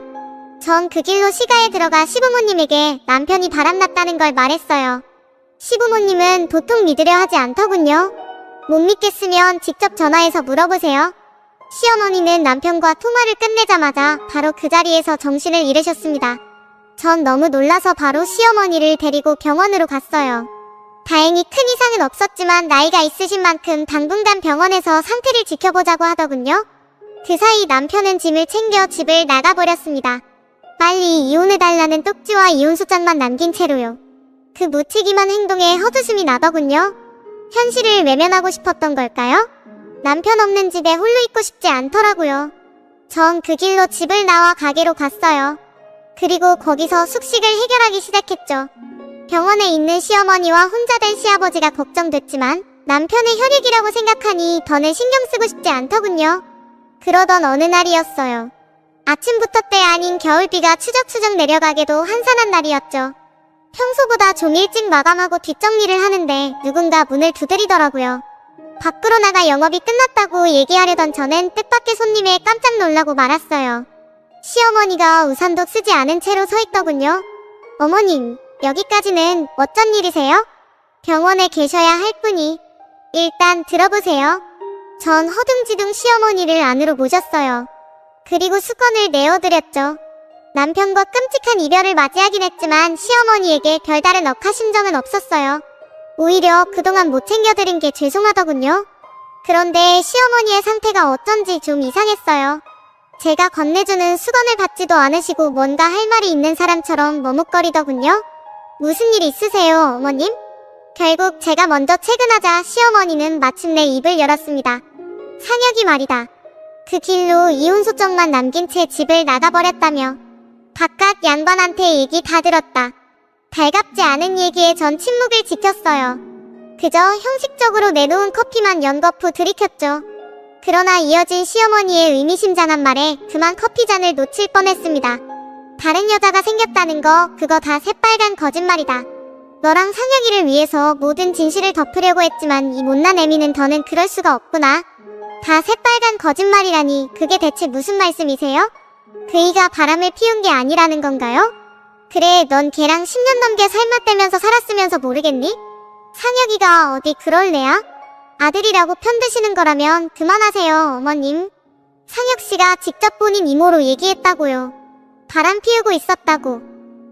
전 그 길로 시가에 들어가 시부모님에게 남편이 바람났다는 걸 말했어요. 시부모님은 도통 믿으려 하지 않더군요. 못 믿겠으면 직접 전화해서 물어보세요. 시어머니는 남편과 통화를 끝내자마자 바로 그 자리에서 정신을 잃으셨습니다. 전 너무 놀라서 바로 시어머니를 데리고 병원으로 갔어요. 다행히 큰 이상은 없었지만 나이가 있으신 만큼 당분간 병원에서 상태를 지켜보자고 하더군요. 그 사이 남편은 짐을 챙겨 집을 나가버렸습니다. 빨리 이혼해달라는 쪽지와 이혼소장만 남긴 채로요. 그 무책임한 행동에 헛웃음이 나더군요. 현실을 외면하고 싶었던 걸까요? 남편 없는 집에 홀로 있고 싶지 않더라고요. 전 그 길로 집을 나와 가게로 갔어요. 그리고 거기서 숙식을 해결하기 시작했죠. 병원에 있는 시어머니와 혼자 된 시아버지가 걱정됐지만 남편의 혈육이라고 생각하니 더는 신경 쓰고 싶지 않더군요. 그러던 어느 날이었어요. 아침부터 때 아닌 겨울비가 추적추적 내려가게도 한산한 날이었죠. 평소보다 좀 일찍 마감하고 뒷정리를 하는데 누군가 문을 두드리더라고요. 밖으로 나가 영업이 끝났다고 얘기하려던 저는 뜻밖의 손님에 깜짝 놀라고 말았어요. 시어머니가 우산도 쓰지 않은 채로 서 있더군요. 어머님, 여기까지는 어쩐 일이세요? 병원에 계셔야 할 분이. 일단 들어보세요. 전 허둥지둥 시어머니를 안으로 모셨어요. 그리고 수건을 내어드렸죠. 남편과 끔찍한 이별을 맞이하긴 했지만 시어머니에게 별다른 억하심정은 없었어요. 오히려 그동안 못 챙겨드린 게 죄송하더군요. 그런데 시어머니의 상태가 어쩐지 좀 이상했어요. 제가 건네주는 수건을 받지도 않으시고 뭔가 할 말이 있는 사람처럼 머뭇거리더군요. 무슨 일 있으세요, 어머님? 결국 제가 먼저 퇴근하자 시어머니는 마침내 입을 열었습니다. 상혁이 말이다. 그 길로 이혼 소정만 남긴 채 집을 나가버렸다며. 바깥 양반한테 얘기 다 들었다. 달갑지 않은 얘기에 전 침묵을 지켰어요. 그저 형식적으로 내놓은 커피만 연거푸 들이켰죠. 그러나 이어진 시어머니의 의미심장한 말에 그만 커피잔을 놓칠 뻔했습니다. 다른 여자가 생겼다는 거 그거 다 새빨간 거짓말이다. 너랑 상혁이를 위해서 모든 진실을 덮으려고 했지만 이 못난 애미는 더는 그럴 수가 없구나. 다 새빨간 거짓말이라니 그게 대체 무슨 말씀이세요? 그이가 바람을 피운 게 아니라는 건가요? 그래, 넌 걔랑 10년 넘게 삶아떼면서 살았으면서 모르겠니? 상혁이가 어디 그럴 애야? 아들이라고 편드시는 거라면 그만하세요, 어머님. 상혁씨가 직접 본인 이모로 얘기했다고요. 바람 피우고 있었다고.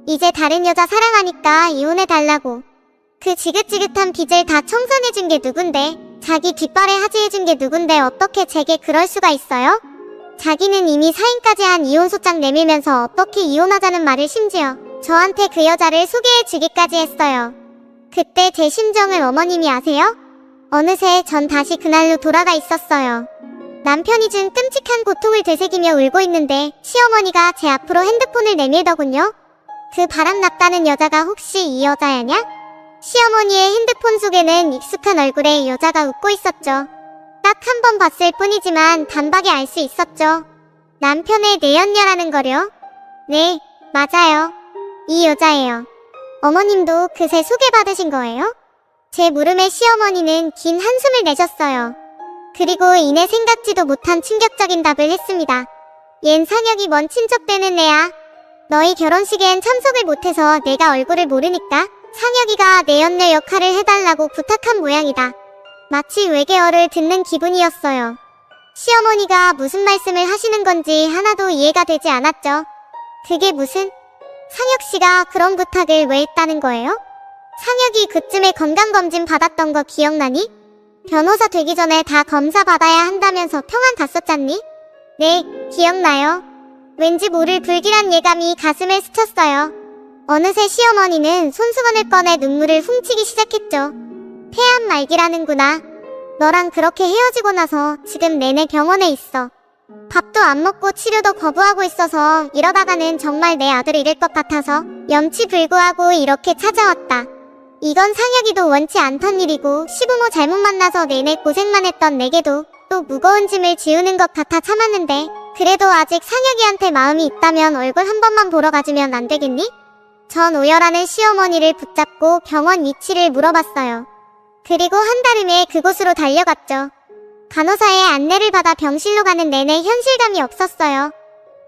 이제 다른 여자 사랑하니까 이혼해달라고. 그 지긋지긋한 빚을 다 청산해준 게 누군데, 자기 뒷발에 하지해준 게 누군데 어떻게 제게 그럴 수가 있어요? 자기는 이미 사인까지 한 이혼소장 내밀면서 어떻게 이혼하자는 말을 심지어 저한테 그 여자를 소개해주기까지 했어요. 그때 제 심정을 어머님이 아세요? 어느새 전 다시 그날로 돌아가 있었어요. 남편이 준 끔찍한 고통을 되새기며 울고 있는데 시어머니가 제 앞으로 핸드폰을 내밀더군요. 그 바람났다는 여자가 혹시 이 여자야냐? 시어머니의 핸드폰 속에는 익숙한 얼굴에 여자가 웃고 있었죠. 딱 한 번 봤을 뿐이지만 단박에 알 수 있었죠. 남편의 내연녀라는 거요. 네, 맞아요. 이 여자예요. 어머님도 그새 소개받으신 거예요? 제 물음에 시어머니는 긴 한숨을 내셨어요. 그리고 이내 생각지도 못한 충격적인 답을 했습니다. 얜 상혁이 먼 친척되는 애야. 너희 결혼식엔 참석을 못해서 내가 얼굴을 모르니까 상혁이가 내연녀 역할을 해달라고 부탁한 모양이다. 마치 외계어를 듣는 기분이었어요. 시어머니가 무슨 말씀을 하시는 건지 하나도 이해가 되지 않았죠. 그게 무슨... 상혁씨가 그런 부탁을 왜 했다는 거예요? 상혁이 그쯤에 건강검진 받았던 거 기억나니? 변호사 되기 전에 다 검사 받아야 한다면서 평안 갔었잖니? 네, 기억나요. 왠지 모를 불길한 예감이 가슴을 스쳤어요. 어느새 시어머니는 손수건을 꺼내 눈물을 훔치기 시작했죠. 폐암 말기라는구나. 너랑 그렇게 헤어지고 나서 지금 내내 병원에 있어. 밥도 안 먹고 치료도 거부하고 있어서 이러다가는 정말 내 아들을 잃을 것 같아서 염치불구하고 이렇게 찾아왔다. 이건 상혁이도 원치 않던 일이고 시부모 잘못 만나서 내내 고생만 했던 내게도 또 무거운 짐을 지우는 것 같아 참았는데 그래도 아직 상혁이한테 마음이 있다면 얼굴 한 번만 보러 가주면 안 되겠니? 전 오열하는 시어머니를 붙잡고 병원 위치를 물어봤어요. 그리고 한달음에 그곳으로 달려갔죠. 간호사의 안내를 받아 병실로 가는 내내 현실감이 없었어요.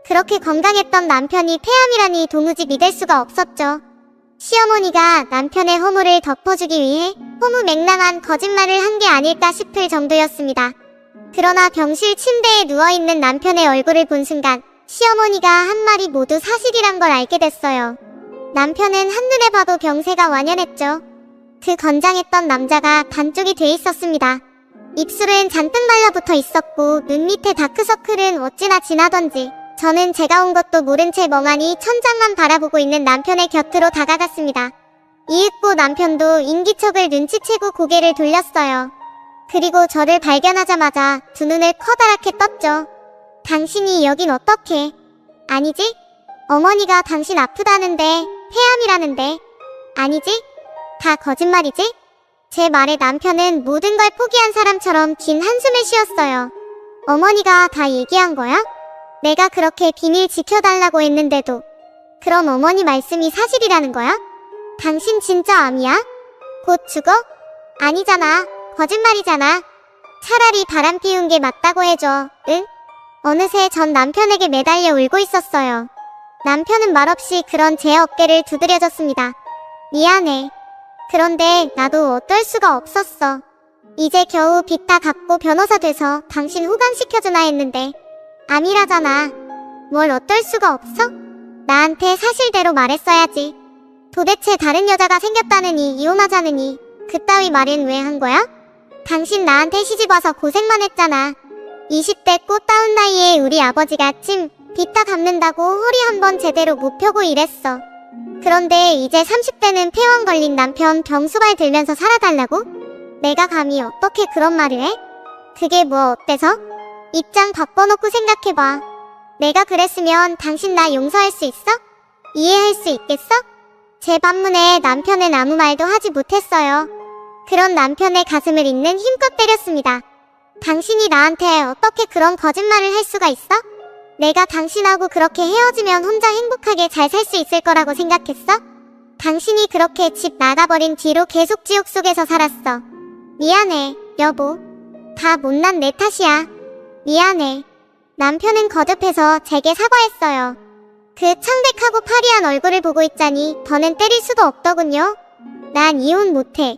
그렇게 건강했던 남편이 폐암이라니 도무지 믿을 수가 없었죠. 시어머니가 남편의 허물을 덮어주기 위해 허무맹랑한 거짓말을 한 게 아닐까 싶을 정도였습니다. 그러나 병실 침대에 누워있는 남편의 얼굴을 본 순간 시어머니가 한 말이 모두 사실이란 걸 알게 됐어요. 남편은 한눈에 봐도 병세가 완연했죠. 그 건장했던 남자가 반쪽이 돼 있었습니다. 입술은 잔뜩 말라붙어 있었고 눈 밑에 다크서클은 어찌나 진하던지 저는 제가 온 것도 모른 채 멍하니 천장만 바라보고 있는 남편의 곁으로 다가갔습니다. 이윽고 남편도 인기척을 눈치채고 고개를 돌렸어요. 그리고 저를 발견하자마자 두 눈을 커다랗게 떴죠. 당신이 여긴 어떻게? 아니지? 어머니가 당신 아프다는데 폐암이라는데 아니지? 다 거짓말이지? 제 말에 남편은 모든 걸 포기한 사람처럼 긴 한숨을 쉬었어요. 어머니가 다 얘기한 거야? 내가 그렇게 비밀 지켜달라고 했는데도. 그럼 어머니 말씀이 사실이라는 거야? 당신 진짜 암이야? 곧 죽어? 아니잖아. 거짓말이잖아. 차라리 바람 피운 게 맞다고 해줘. 응? 어느새 전 남편에게 매달려 울고 있었어요. 남편은 말없이 그런 제 어깨를 두드려줬습니다. 미안해. 그런데 나도 어떨 수가 없었어. 이제 겨우 빚 다 갚고 변호사 돼서 당신 호강시켜주나 했는데 암이라잖아. 뭘 어떨 수가 없어? 나한테 사실대로 말했어야지. 도대체 다른 여자가 생겼다느니 이혼하자느니 그따위 말은 왜 한 거야? 당신 나한테 시집와서 고생만 했잖아. 20대 꽃다운 나이에 우리 아버지가 빚 다 갚는다고 허리 한번 제대로 못 펴고 이랬어. 그런데 이제 30대는 폐원 걸린 남편 병수발 들면서 살아달라고? 내가 감히 어떻게 그런 말을 해? 그게 뭐 어때서? 입장 바꿔놓고 생각해봐. 내가 그랬으면 당신 나 용서할 수 있어? 이해할 수 있겠어? 제 반문에 남편은 아무 말도 하지 못했어요. 그런 남편의 가슴을 잇는 힘껏 때렸습니다. 당신이 나한테 어떻게 그런 거짓말을 할 수가 있어? 내가 당신하고 그렇게 헤어지면 혼자 행복하게 잘 살 수 있을 거라고 생각했어? 당신이 그렇게 집 나가버린 뒤로 계속 지옥 속에서 살았어. 미안해, 여보. 다 못난 내 탓이야. 미안해. 남편은 거듭해서 제게 사과했어요. 그 창백하고 파리한 얼굴을 보고 있자니 더는 때릴 수도 없더군요. 난 이혼 못해.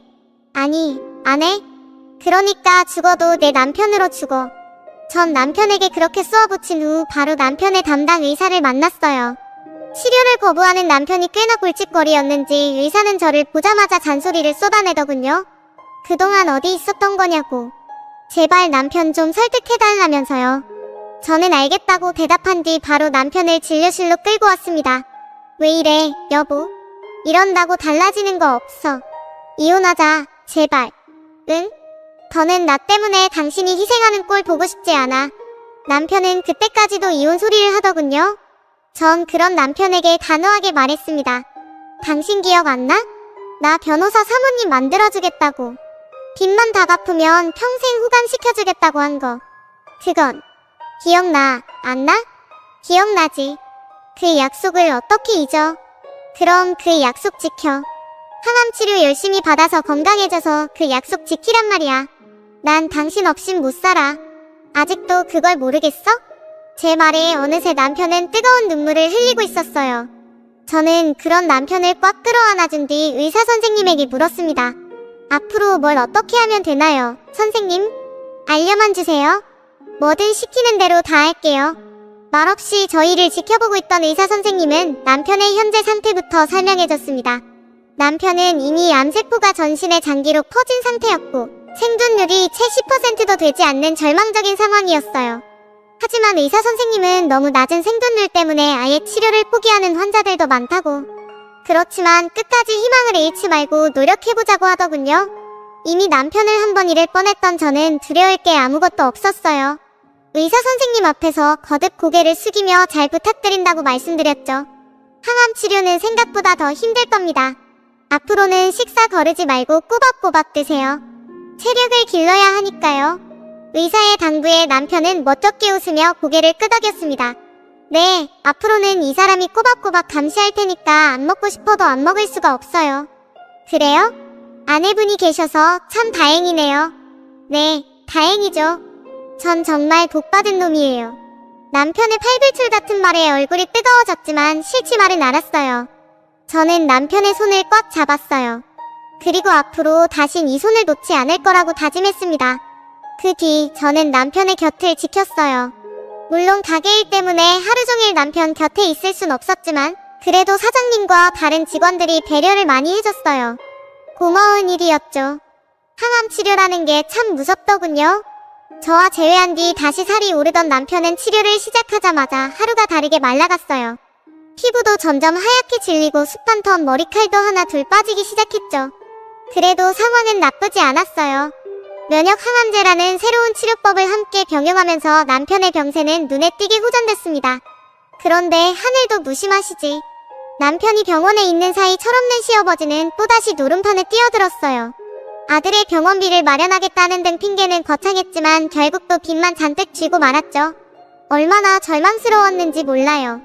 아니, 안 해. 그러니까 죽어도 내 남편으로 죽어. 전 남편에게 그렇게 쏘아붙인 후 바로 남편의 담당 의사를 만났어요. 치료를 거부하는 남편이 꽤나 굴직거리였는지 의사는 저를 보자마자 잔소리를 쏟아내더군요. 그동안 어디 있었던 거냐고. 제발 남편 좀 설득해달라면서요. 저는 알겠다고 대답한 뒤 바로 남편을 진료실로 끌고 왔습니다. 왜 이래, 여보? 이런다고 달라지는 거 없어. 이혼하자, 제발. 응? 더는 나 때문에 당신이 희생하는 꼴 보고 싶지 않아. 남편은 그때까지도 이혼 소리를 하더군요. 전 그런 남편에게 단호하게 말했습니다. 당신 기억 안 나? 나 변호사 사모님 만들어주겠다고. 빚만 다 갚으면 평생 호감시켜주겠다고 한 거. 그건 기억나, 안 나? 기억나지. 그 약속을 어떻게 잊어. 그럼 그 약속 지켜. 항암 치료 열심히 받아서 건강해져서 그 약속 지키란 말이야. 난 당신 없인 못 살아. 아직도 그걸 모르겠어? 제 말에 어느새 남편은 뜨거운 눈물을 흘리고 있었어요. 저는 그런 남편을 꽉 끌어안아준 뒤 의사 선생님에게 물었습니다. 앞으로 뭘 어떻게 하면 되나요, 선생님? 알려만 주세요. 뭐든 시키는 대로 다 할게요. 말없이 저희를 지켜보고 있던 의사 선생님은 남편의 현재 상태부터 설명해줬습니다. 남편은 이미 암세포가 전신의 장기로 퍼진 상태였고 생존율이 채 10%도 되지 않는 절망적인 상황이었어요. 하지만 의사 선생님은 너무 낮은 생존율 때문에 아예 치료를 포기하는 환자들도 많다고. 그렇지만 끝까지 희망을 잃지 말고 노력해보자고 하더군요. 이미 남편을 한번 잃을 뻔했던 저는 두려울 게 아무것도 없었어요. 의사 선생님 앞에서 거듭 고개를 숙이며 잘 부탁드린다고 말씀드렸죠. 항암 치료는 생각보다 더 힘들 겁니다. 앞으로는 식사 거르지 말고 꼬박꼬박 드세요. 체력을 길러야 하니까요. 의사의 당부에 남편은 멋쩍게 웃으며 고개를 끄덕였습니다. 네, 앞으로는 이 사람이 꼬박꼬박 감시할 테니까 안 먹고 싶어도 안 먹을 수가 없어요. 그래요? 아내분이 계셔서 참 다행이네요. 네, 다행이죠. 전 정말 복받은 놈이에요. 남편의 팔불출 같은 말에 얼굴이 뜨거워졌지만 싫지 말은 않았어요. 저는 남편의 손을 꽉 잡았어요. 그리고 앞으로 다신 이 손을 놓지 않을 거라고 다짐했습니다. 그 뒤 저는 남편의 곁을 지켰어요. 물론 가게일 때문에 하루 종일 남편 곁에 있을 순 없었지만 그래도 사장님과 다른 직원들이 배려를 많이 해줬어요. 고마운 일이었죠. 항암 치료라는 게 참 무섭더군요. 저와 재회한 뒤 다시 살이 오르던 남편은 치료를 시작하자마자 하루가 다르게 말라갔어요. 피부도 점점 하얗게 질리고 숱한 턴 머리칼도 하나 둘 빠지기 시작했죠. 그래도 상황은 나쁘지 않았어요. 면역 항암제라는 새로운 치료법을 함께 병용하면서 남편의 병세는 눈에 띄게 호전됐습니다. 그런데 하늘도 무심하시지. 남편이 병원에 있는 사이 철없는 시어버지는 또다시 노름판에 뛰어들었어요. 아들의 병원비를 마련하겠다는 등 핑계는 거창했지만 결국 또 빚만 잔뜩 쥐고 말았죠. 얼마나 절망스러웠는지 몰라요.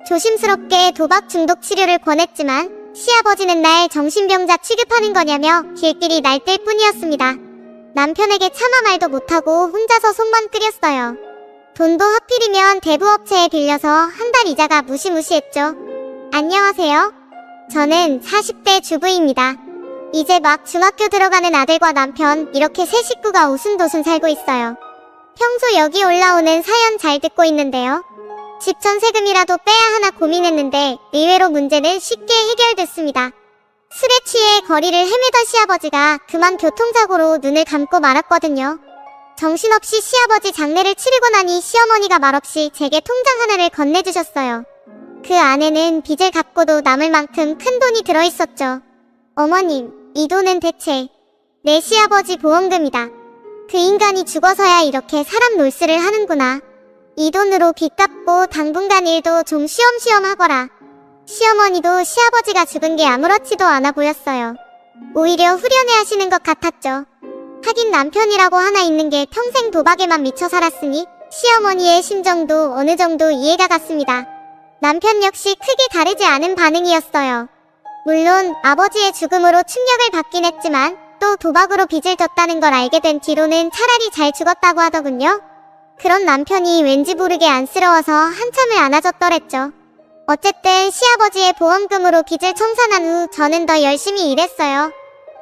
조심스럽게 도박 중독 치료를 권했지만 시아버지는 날 정신병자 취급하는 거냐며 길길이 날뛸 뿐이었습니다. 남편에게 차마 말도 못하고 혼자서 속만 끓였어요. 돈도 하필이면 대부업체에 빌려서 한 달 이자가 무시무시했죠. 안녕하세요. 저는 40대 주부입니다. 이제 막 중학교 들어가는 아들과 남편 이렇게 세 식구가 오순도순 살고 있어요. 평소 여기 올라오는 사연 잘 듣고 있는데요. 집 전세금이라도 빼야 하나 고민했는데 의외로 문제는 쉽게 해결됐습니다. 술에 취해 거리를 헤매던 시아버지가 그만 교통사고로 눈을 감고 말았거든요. 정신없이 시아버지 장례를 치르고 나니 시어머니가 말없이 제게 통장 하나를 건네주셨어요. 그 안에는 빚을 갚고도 남을 만큼 큰 돈이 들어있었죠. 어머님, 이 돈은 대체 내 시아버지 보험금이다. 그 인간이 죽어서야 이렇게 사람 놀쓰를 하는구나. 이 돈으로 빚 갚고 당분간 일도 좀 쉬엄쉬엄 하거라. 시어머니도 시아버지가 죽은 게 아무렇지도 않아 보였어요. 오히려 후련해 하시는 것 같았죠. 하긴 남편이라고 하나 있는 게 평생 도박에만 미쳐 살았으니 시어머니의 심정도 어느 정도 이해가 갔습니다. 남편 역시 크게 다르지 않은 반응이었어요. 물론 아버지의 죽음으로 충격을 받긴 했지만 또 도박으로 빚을 졌다는 걸 알게 된 뒤로는 차라리 잘 죽었다고 하더군요. 그런 남편이 왠지 모르게 안쓰러워서 한참을 안아줬더랬죠. 어쨌든 시아버지의 보험금으로 빚을 청산한 후 저는 더 열심히 일했어요.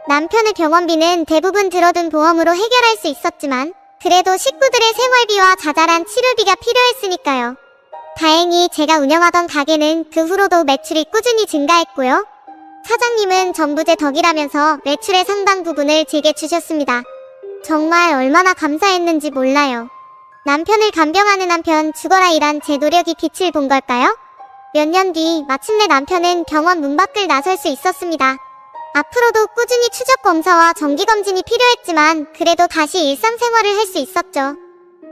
남편의 병원비는 대부분 들어둔 보험으로 해결할 수 있었지만 그래도 식구들의 생활비와 자잘한 치료비가 필요했으니까요. 다행히 제가 운영하던 가게는 그 후로도 매출이 꾸준히 증가했고요. 사장님은 전부 제 덕이라면서 매출의 상당 부분을 제게 주셨습니다. 정말 얼마나 감사했는지 몰라요. 남편을 간병하는 한편 죽어라 일한 제 노력이 빛을 본 걸까요? 몇 년 뒤 마침내 남편은 병원 문 밖을 나설 수 있었습니다. 앞으로도 꾸준히 추적 검사와 정기검진이 필요했지만 그래도 다시 일상생활을 할 수 있었죠.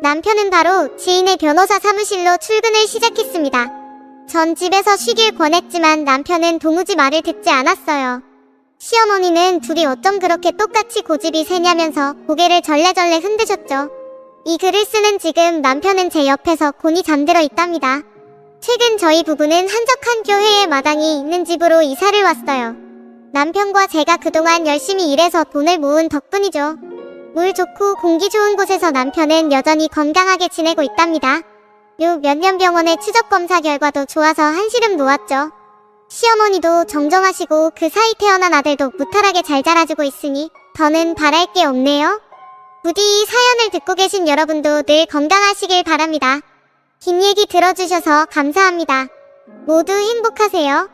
남편은 바로 지인의 변호사 사무실로 출근을 시작했습니다. 전 집에서 쉬길 권했지만 남편은 도무지 말을 듣지 않았어요. 시어머니는 둘이 어쩜 그렇게 똑같이 고집이 세냐면서 고개를 절레절레 흔드셨죠. 이 글을 쓰는 지금 남편은 제 옆에서 곤히 잠들어 있답니다. 최근 저희 부부는 한적한 교회의 마당이 있는 집으로 이사를 왔어요. 남편과 제가 그동안 열심히 일해서 돈을 모은 덕분이죠. 물 좋고 공기 좋은 곳에서 남편은 여전히 건강하게 지내고 있답니다. 요 몇 년 병원의 추적검사 결과도 좋아서 한시름 놓았죠. 시어머니도 정정하시고 그 사이 태어난 아들도 무탈하게 잘 자라주고 있으니 더는 바랄 게 없네요. 부디 이 사연을 듣고 계신 여러분도 늘 건강하시길 바랍니다. 긴 얘기 들어주셔서 감사합니다. 모두 행복하세요.